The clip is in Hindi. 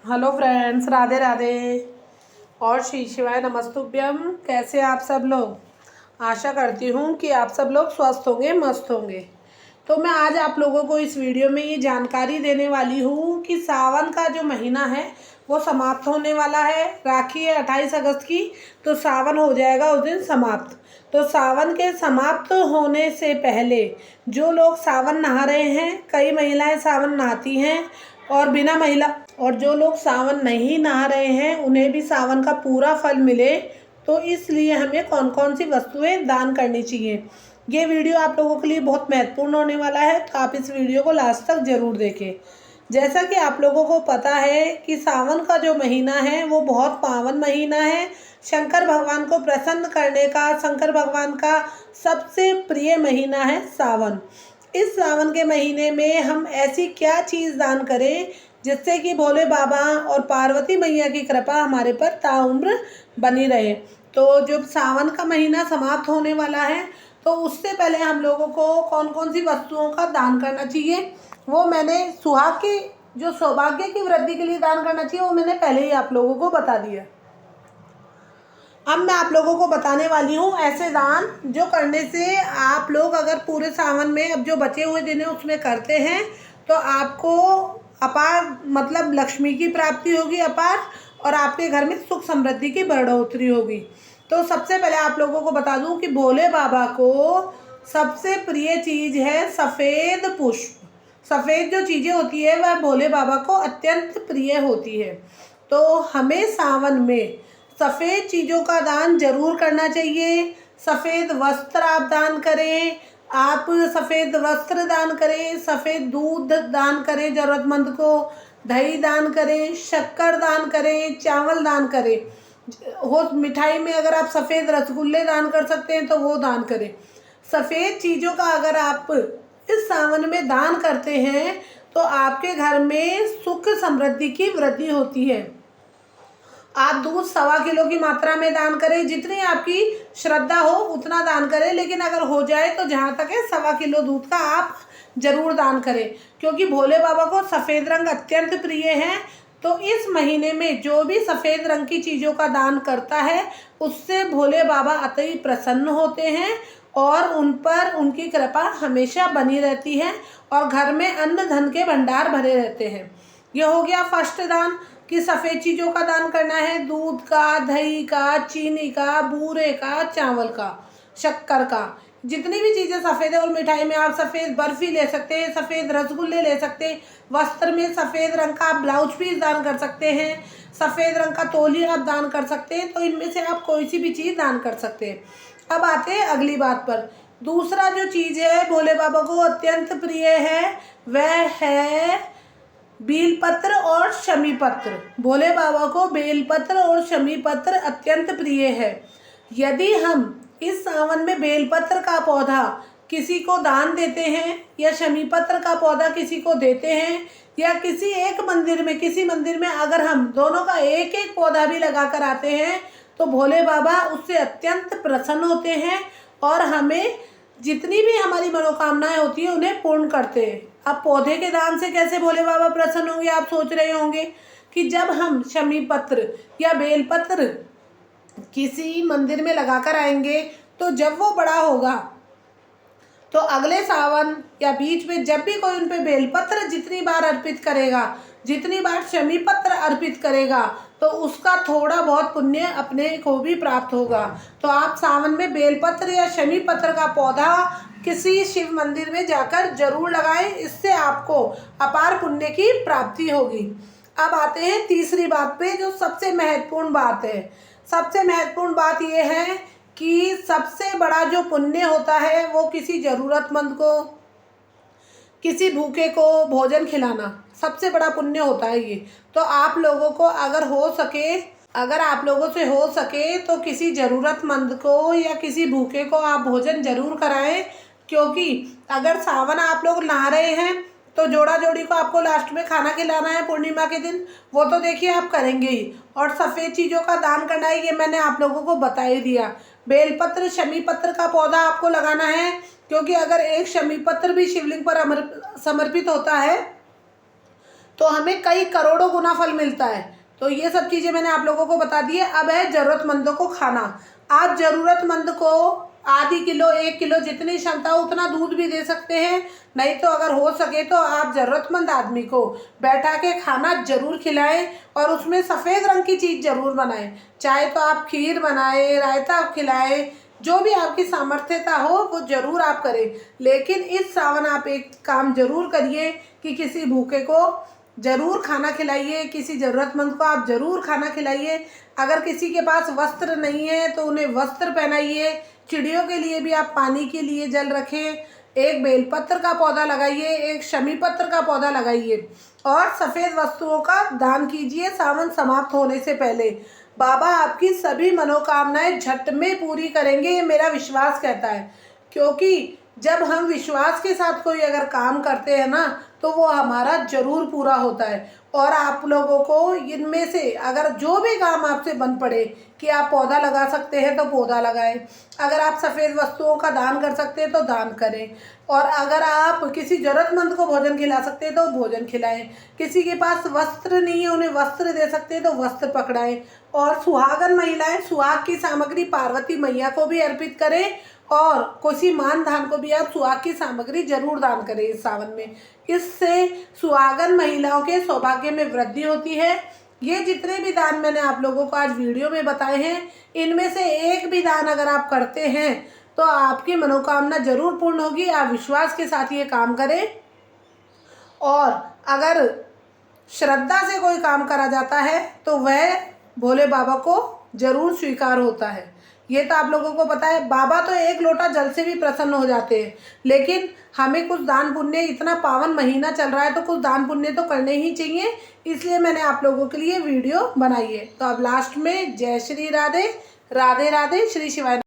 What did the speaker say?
हेलो फ्रेंड्स, राधे राधे और श्री शिवाय नमस्तुभ्यम। कैसे आप सब लोग? आशा करती हूँ कि आप सब लोग स्वस्थ होंगे, मस्त होंगे। तो मैं आज आप लोगों को इस वीडियो में ये जानकारी देने वाली हूँ कि सावन का जो महीना है वो समाप्त होने वाला है। राखी है 28 अगस्त की, तो सावन हो जाएगा उस दिन समाप्त। तो सावन के समाप्त होने से पहले जो लोग सावन नहा रहे हैं, कई महिलाएं सावन नहाती हैं और बिना महिला और जो लोग सावन नहीं नहा रहे हैं उन्हें भी सावन का पूरा फल मिले, तो इसलिए हमें कौन कौन सी वस्तुएं दान करनी चाहिए। ये वीडियो आप लोगों के लिए बहुत महत्वपूर्ण होने वाला है, तो आप इस वीडियो को लास्ट तक ज़रूर देखें। जैसा कि आप लोगों को पता है कि सावन का जो महीना है वो बहुत पावन महीना है। शंकर भगवान को प्रसन्न करने का, शंकर भगवान का सबसे प्रिय महीना है सावन। इस सावन के महीने में हम ऐसी क्या चीज़ दान करें जिससे कि भोले बाबा और पार्वती मैया की कृपा हमारे पर ताउम्र बनी रहे। तो जब सावन का महीना समाप्त होने वाला है तो उससे पहले हम लोगों को कौन कौन सी वस्तुओं का दान करना चाहिए, वो मैंने सुहाग की जो सौभाग्य की वृद्धि के लिए दान करना चाहिए वो मैंने पहले ही आप लोगों को बता दिया। अब मैं आप लोगों को बताने वाली हूँ ऐसे दान जो करने से आप लोग अगर पूरे सावन में अब जो बचे हुए दिन है उसमें करते हैं तो आपको अपार मतलब लक्ष्मी की प्राप्ति होगी अपार, और आपके घर में सुख समृद्धि की बढ़ोतरी होगी। तो सबसे पहले आप लोगों को बता दूं कि भोले बाबा को सबसे प्रिय चीज़ है सफ़ेद पुष्प। सफ़ेद जो चीज़ें होती है वह भोले बाबा को अत्यंत प्रिय होती है। तो हमें सावन में सफ़ेद चीज़ों का दान जरूर करना चाहिए। सफ़ेद वस्त्र आप दान करें, आप सफ़ेद वस्त्र दान करें, सफ़ेद दूध दान करें ज़रूरतमंद को, दही दान करें, शक्कर दान करें, चावल दान करें। हो मिठाई में अगर आप सफ़ेद रसगुल्ले दान कर सकते हैं तो वो दान करें। सफ़ेद चीज़ों का अगर आप इस सावन में दान करते हैं तो आपके घर में सुख समृद्धि की वृद्धि होती है। आप दूध 1.25 किलो की मात्रा में दान करें, जितनी आपकी श्रद्धा हो उतना दान करें, लेकिन अगर हो जाए तो जहाँ तक है 1.25 किलो दूध का आप जरूर दान करें, क्योंकि भोले बाबा को सफ़ेद रंग अत्यंत प्रिय है। तो इस महीने में जो भी सफ़ेद रंग की चीज़ों का दान करता है उससे भोले बाबा अति प्रसन्न होते हैं और उन पर उनकी कृपा हमेशा बनी रहती है और घर में अन्न धन के भंडार भरे रहते हैं। ये हो गया फर्स्ट दान कि सफ़ेद चीज़ों का दान करना है, दूध का, दही का, चीनी का, बूरे का, चावल का, शक्कर का, जितनी भी चीज़ें सफ़ेद है। और मिठाई में आप सफ़ेद बर्फ़ी ले सकते हैं, सफ़ेद रसगुल्ले ले सकते हैं, वस्त्र में सफ़ेद रंग का आप ब्लाउज पीस दान कर सकते हैं, सफ़ेद रंग का तौलिया आप दान कर सकते हैं। तो इनमें से आप कोई सी भी चीज़ दान कर सकते हैं। अब आते हैं अगली बात पर। दूसरा जो चीज़ है भोले बाबा को अत्यंत प्रिय है वह है बेलपत्र और शमी पत्र। भोले बाबा को बेलपत्र और शमी पत्र अत्यंत प्रिय है। यदि हम इस सावन में बेलपत्र का पौधा किसी को दान देते हैं या शमी पत्र का पौधा किसी को देते हैं या किसी एक मंदिर में, किसी मंदिर में अगर हम दोनों का एक एक पौधा भी लगा कर आते हैं तो भोले बाबा उससे अत्यंत प्रसन्न होते हैं और हमें जितनी भी हमारी मनोकामनाएं होती है उन्हें पूर्ण करते हैं। अब पौधे के दान से कैसे भोले बाबा प्रसन्न होंगे, आप सोच रहे होंगे कि जब हम शमी पत्र या बेलपत्र किसी मंदिर में लगाकर आएंगे तो जब वो बड़ा होगा तो अगले सावन या बीच में जब भी कोई उन पे बेलपत्र जितनी बार अर्पित करेगा, जितनी बार शमी पत्र अर्पित करेगा, तो उसका थोड़ा बहुत पुण्य अपने को भी प्राप्त होगा। तो आप सावन में बेलपत्र या शमी पत्र का पौधा किसी शिव मंदिर में जाकर जरूर लगाएं, इससे आपको अपार पुण्य की प्राप्ति होगी। अब आते हैं तीसरी बात पे, जो सबसे महत्वपूर्ण बात है। सबसे महत्वपूर्ण बात यह है कि सबसे बड़ा जो पुण्य होता है वो किसी ज़रूरतमंद को, किसी भूखे को भोजन खिलाना सबसे बड़ा पुण्य होता है ये। तो आप लोगों को अगर हो सके, अगर आप लोगों से हो सके तो किसी ज़रूरतमंद को या किसी भूखे को आप भोजन ज़रूर कराएं, क्योंकि अगर सावन आप लोग नहा रहे हैं तो जोड़ा जोड़ी को आपको लास्ट में खाना खिलाना है पूर्णिमा के दिन, वो तो देखिए आप करेंगे ही। और सफ़ेद चीज़ों का दान करना है ये मैंने आप लोगों को बता ही दिया। बेलपत्र शमी पत्र का पौधा आपको लगाना है, क्योंकि अगर एक शमी पत्र भी शिवलिंग पर समर्पित होता है तो हमें कई करोड़ों गुना फल मिलता है। तो ये सब चीज़ें मैंने आप लोगों को बता दी है। अब है ज़रूरतमंदों को खाना। आप ज़रूरतमंद को आधी किलो 1 किलो जितनी क्षमता हो उतना दूध भी दे सकते हैं, नहीं तो अगर हो सके तो आप ज़रूरतमंद आदमी को बैठा के खाना ज़रूर खिलाएं और उसमें सफ़ेद रंग की चीज़ ज़रूर बनाएं। चाहे तो आप खीर बनाएं, रायता खिलाएं, जो भी आपकी सामर्थ्यता हो वो ज़रूर आप करें। लेकिन इस सावन आप एक काम ज़रूर करिए कि किसी भूखे को ज़रूर खाना खिलाइए, किसी ज़रूरतमंद को आप ज़रूर खाना खिलाइए। अगर किसी के पास वस्त्र नहीं है तो उन्हें वस्त्र पहनाइए। चिड़ियों के लिए भी आप पानी के लिए जल रखें। एक बेलपत्र का पौधा लगाइए, एक शमी पत्र का पौधा लगाइए और सफ़ेद वस्तुओं का दान कीजिए सावन समाप्त होने से पहले। बाबा आपकी सभी मनोकामनाएं झट में पूरी करेंगे, ये मेरा विश्वास कहता है। क्योंकि जब हम विश्वास के साथ कोई अगर काम करते हैं ना तो वो हमारा ज़रूर पूरा होता है। और आप लोगों को इनमें से अगर जो भी काम आपसे बन पड़े कि आप पौधा लगा सकते हैं तो पौधा लगाएं, अगर आप सफ़ेद वस्तुओं का दान कर सकते हैं तो दान करें, और अगर आप किसी ज़रूरतमंद को भोजन खिला सकते हैं तो भोजन खिलाएं। किसी के पास वस्त्र नहीं है उन्हें वस्त्र दे सकते हैं तो वस्त्र पकड़ाएं। और सुहागन महिलाएं सुहाग की सामग्री पार्वती मैया को भी अर्पित करें और किसी मान धान को भी आप सुहाग की सामग्री जरूर दान करें इस सावन में। इससे सुहागन महिलाओं के सौभाग्य में वृद्धि होती है। ये जितने भी दान मैंने आप लोगों को आज वीडियो में बताए हैं, इनमें से एक भी दान अगर आप करते हैं तो आपकी मनोकामना जरूर पूर्ण होगी। आप विश्वास के साथ ये काम करें। और अगर श्रद्धा से कोई काम करा जाता है तो वह भोले बाबा को जरूर स्वीकार होता है। ये तो आप लोगों को पता है। बाबा तो एक लोटा जल से भी प्रसन्न हो जाते हैं, लेकिन हमें कुछ दान पुण्य, इतना पावन महीना चल रहा है तो कुछ दान पुण्य तो करने ही चाहिए। इसलिए मैंने आप लोगों के लिए वीडियो बनाई है। तो अब लास्ट में जय श्री राधे, राधे राधे, श्री शिवाय।